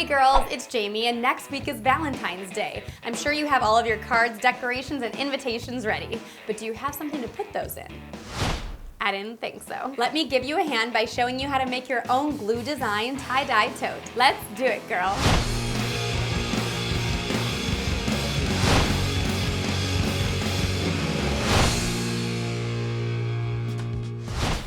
Hey girls, it's Jamie, and next week is Valentine's Day. I'm sure you have all of your cards, decorations, and invitations ready, but do you have something to put those in? I didn't think so. Let me give you a hand by showing you how to make your own glue design tie-dye tote. Let's do it, girl.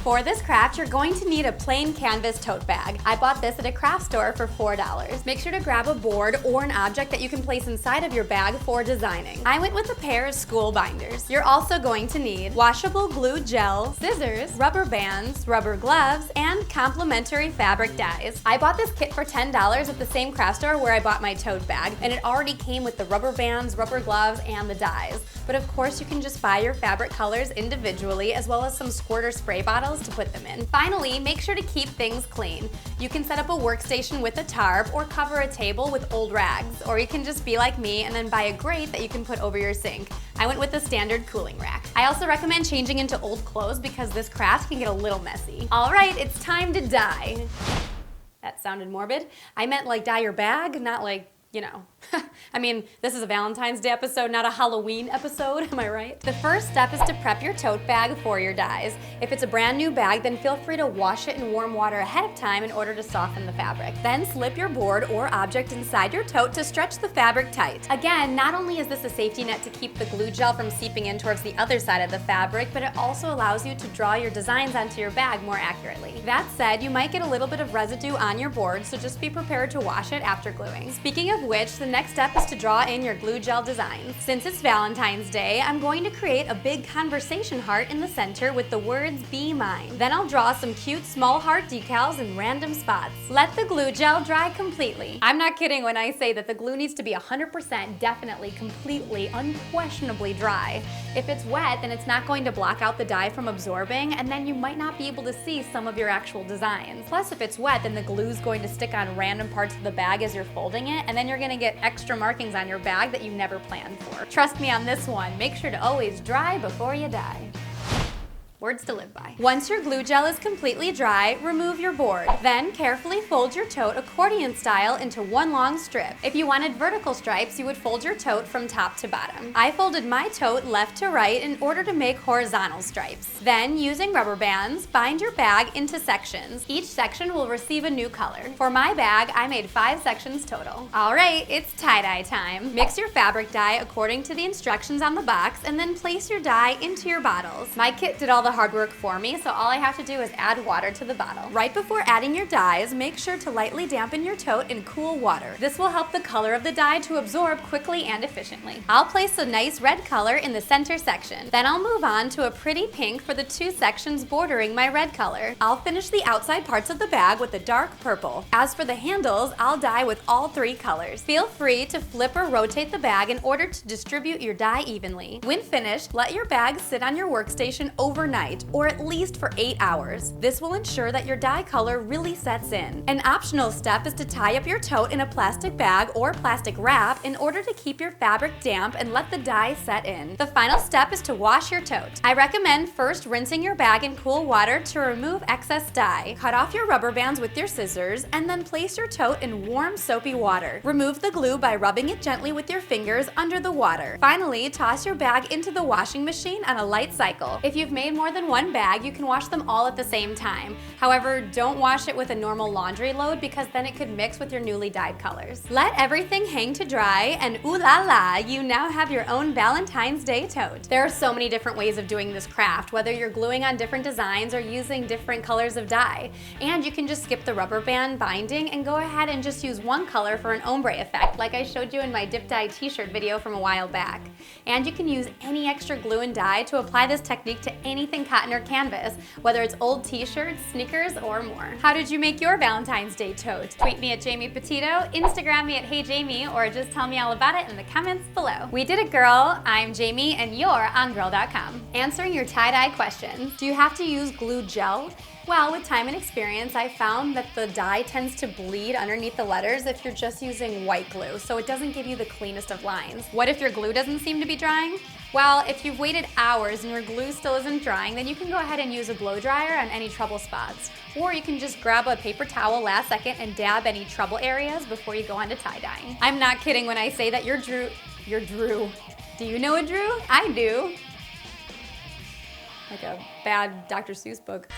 For this craft, you're going to need a plain canvas tote bag. I bought this at a craft store for $4. Make sure to grab a board or an object that you can place inside of your bag for designing. I went with a pair of school binders. You're also going to need washable glue gel, scissors, rubber bands, rubber gloves, and complimentary fabric dyes. I bought this kit for $10 at the same craft store where I bought my tote bag, and it already came with the rubber bands, rubber gloves, and the dyes. But of course, you can just buy your fabric colors individually, as well as some squirter spray bottles to put them in. Finally, make sure to keep things clean. You can set up a workstation with a tarp or cover a table with old rags, or you can just be like me and then buy a grate that you can put over your sink. I went with the standard cooling rack. I also recommend changing into old clothes because this craft can get a little messy. All right, it's time to dye. That sounded morbid. I meant like dye your bag, not like, you know. I mean, this is a Valentine's Day episode, not a Halloween episode, am I right? The first step is to prep your tote bag for your dyes. If it's a brand new bag, then feel free to wash it in warm water ahead of time in order to soften the fabric. Then slip your board or object inside your tote to stretch the fabric tight. Again, not only is this a safety net to keep the glue gel from seeping in towards the other side of the fabric, but it also allows you to draw your designs onto your bag more accurately. That said, you might get a little bit of residue on your board, so just be prepared to wash it after gluing. Speaking of which, the next step is to draw in your glue gel designs. Since it's Valentine's Day, I'm going to create a big conversation heart in the center with the words "Be Mine." Then I'll draw some cute small heart decals in random spots. Let the glue gel dry completely. I'm not kidding when I say that the glue needs to be 100% definitely, completely, unquestionably dry. If it's wet, then it's not going to block out the dye from absorbing, and then you might not be able to see some of your actual designs. Plus, if it's wet, then the glue is going to stick on random parts of the bag as you're folding it, and then you're going to get extra markings on your bag that you never planned for. Trust me on this one, make sure to always dry before you dye. Words to live by. Once your glue gel is completely dry, remove your board. Then carefully fold your tote accordion style into one long strip. If you wanted vertical stripes, you would fold your tote from top to bottom. I folded my tote left to right in order to make horizontal stripes. Then, using rubber bands, bind your bag into sections. Each section will receive a new color. For my bag, I made 5 sections total. All right, it's tie-dye time. Mix your fabric dye according to the instructions on the box, and then place your dye into your bottles. My kit did all the hard work for me, so all I have to do is add water to the bottle. Right before adding your dyes, make sure to lightly dampen your tote in cool water. This will help the color of the dye to absorb quickly and efficiently. I'll place a nice red color in the center section. Then I'll move on to a pretty pink for the 2 sections bordering my red color. I'll finish the outside parts of the bag with a dark purple. As for the handles, I'll dye with all 3 colors. Feel free to flip or rotate the bag in order to distribute your dye evenly. When finished, let your bag sit on your workstation overnight, or at least for 8 hours. This will ensure that your dye color really sets in. An optional step is to tie up your tote in a plastic bag or plastic wrap in order to keep your fabric damp and let the dye set in. The final step is to wash your tote. I recommend first rinsing your bag in cool water to remove excess dye. Cut off your rubber bands with your scissors and then place your tote in warm soapy water. Remove the glue by rubbing it gently with your fingers under the water. Finally, toss your bag into the washing machine on a light cycle. If you've made more than one bag, you can wash them all at the same time. However, don't wash it with a normal laundry load because then it could mix with your newly dyed colors. Let everything hang to dry, and ooh la la, you now have your own Valentine's Day tote. There are so many different ways of doing this craft, whether you're gluing on different designs or using different colors of dye. And you can just skip the rubber band binding and go ahead and just use one color for an ombre effect, like I showed you in my dip dye t-shirt video from a while back. And you can use any extra glue and dye to apply this technique to anything cotton or canvas, whether it's old t-shirts, sneakers, or more. How did you make your Valentine's Day tote? Tweet me at Jamie Petito, Instagram me at HeyJamie, or just tell me all about it in the comments below. We did it, girl. I'm Jamie, and you're on Gurl.com. Answering your tie-dye questions. Do you have to use glue gel? Well, with time and experience, I found that the dye tends to bleed underneath the letters if you're just using white glue, so it doesn't give you the cleanest of lines. What if your glue doesn't seem to be drying? Well, if you've waited hours and your glue still isn't drying, then you can go ahead and use a blow dryer on any trouble spots. Or you can just grab a paper towel last second and dab any trouble areas before you go on to tie-dyeing. I'm not kidding when I say that you're Drew. Do you know a Drew? I do. Like a bad Dr. Seuss book.